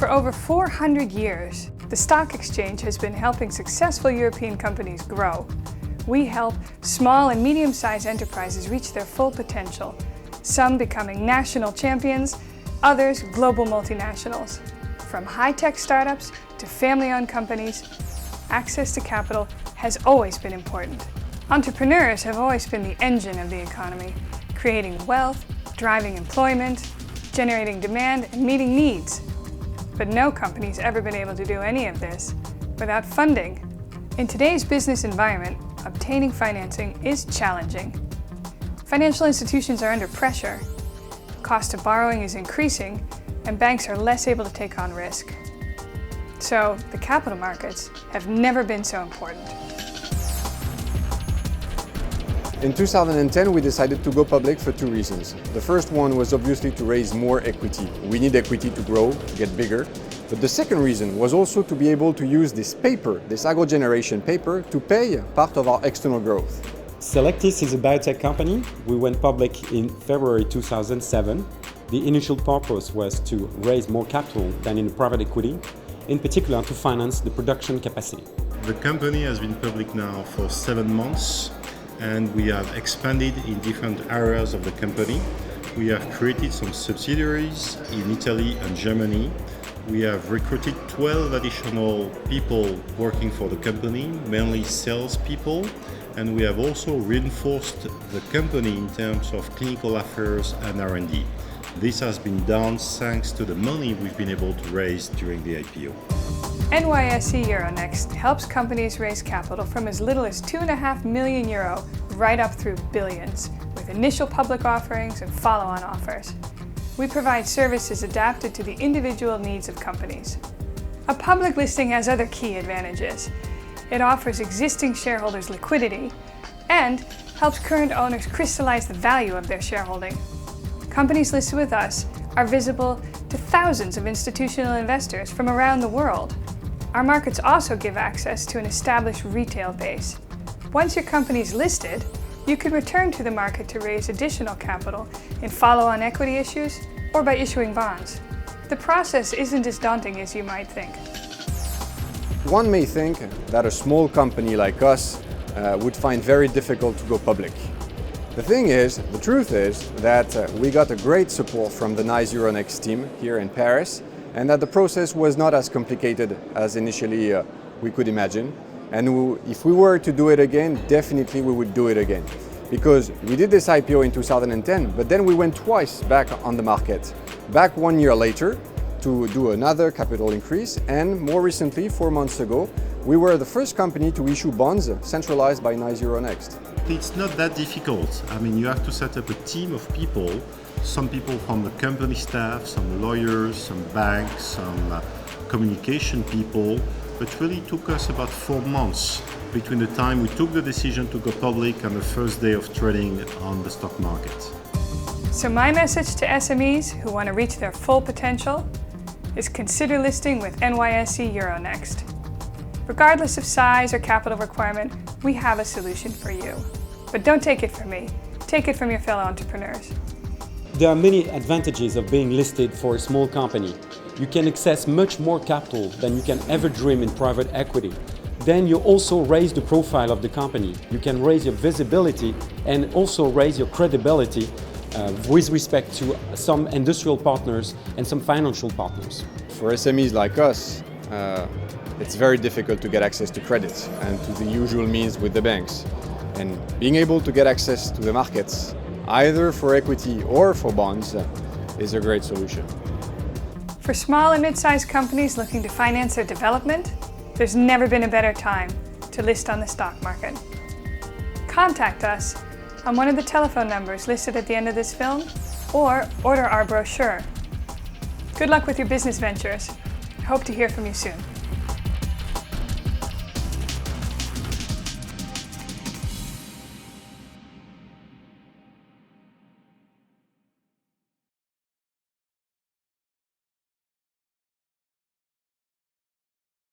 For over 400 years, the stock exchange has been helping successful European companies grow. We help small and medium-sized enterprises reach their full potential, some becoming national champions, others global multinationals. From high-tech startups to family-owned companies, access to capital has always been important. Entrepreneurs have always been the engine of the economy, creating wealth, driving employment, generating demand, and meeting needs. But no company's ever been able to do any of this without funding. In today's business environment, obtaining financing is challenging. Financial institutions are under pressure. The cost of borrowing is increasing, and banks are less able to take on risk. So, the capital markets have never been so important. In 2010, we decided to go public for two reasons. The first one was obviously to raise more equity. We need equity to grow, to get bigger. But the second reason was also to be able to use this paper, this agro-generation paper, to pay part of our external growth. Selectis is a biotech company. We went public in February 2007. The initial purpose was to raise more capital than in private equity, in particular to finance the production capacity. The company has been public now for 7 months. And we have expanded in different areas of the company. We have created some subsidiaries in Italy and Germany. We have recruited 12 additional people working for the company, mainly salespeople, and we have also reinforced the company in terms of clinical affairs and R&D. This has been done thanks to the money we've been able to raise during the IPO. NYSE Euronext helps companies raise capital from as little as €2.5 million right up through billions, with initial public offerings and follow-on offers. We provide services adapted to the individual needs of companies. A public listing has other key advantages. It offers existing shareholders liquidity and helps current owners crystallize the value of their shareholding. Companies listed with us are visible to thousands of institutional investors from around the world. Our markets also give access to an established retail base. Once your company is listed, you can return to the market to raise additional capital in follow-on equity issues or by issuing bonds. The process isn't as daunting as you might think. One may think that a small company like us would find very difficult to go public. The thing is, the truth is that we got a great support from the NYSE Euronext team here in Paris, and that the process was not as complicated as initially we could imagine. And if we were to do it again, definitely we would do it again. Because we did this IPO in 2010, but then we went twice back on the market. Back 1 year later to do another capital increase, and more recently, 4 months ago, we were the first company to issue bonds centralized by NYSE Euronext. It's not that difficult. I mean, you have to set up a team of people, some people from the company staff, some lawyers, some banks, some communication people, but really took us about 4 months between the time we took the decision to go public and the first day of trading on the stock market. So my message to SMEs who want to reach their full potential is consider listing with NYSE Euronext. Regardless of size or capital requirement, we have a solution for you. But don't take it from me, take it from your fellow entrepreneurs. There are many advantages of being listed for a small company. You can access much more capital than you can ever dream in private equity. Then you also raise the profile of the company. You can raise your visibility and also raise your credibility with respect to some industrial partners and some financial partners. For SMEs like us, it's very difficult to get access to credit and to the usual means with the banks. And being able to get access to the markets, either for equity or for bonds, is a great solution. For small and mid-sized companies looking to finance their development, there's never been a better time to list on the stock market. Contact us on one of the telephone numbers listed at the end of this film, or order our brochure. Good luck with your business ventures. I hope to hear from you soon.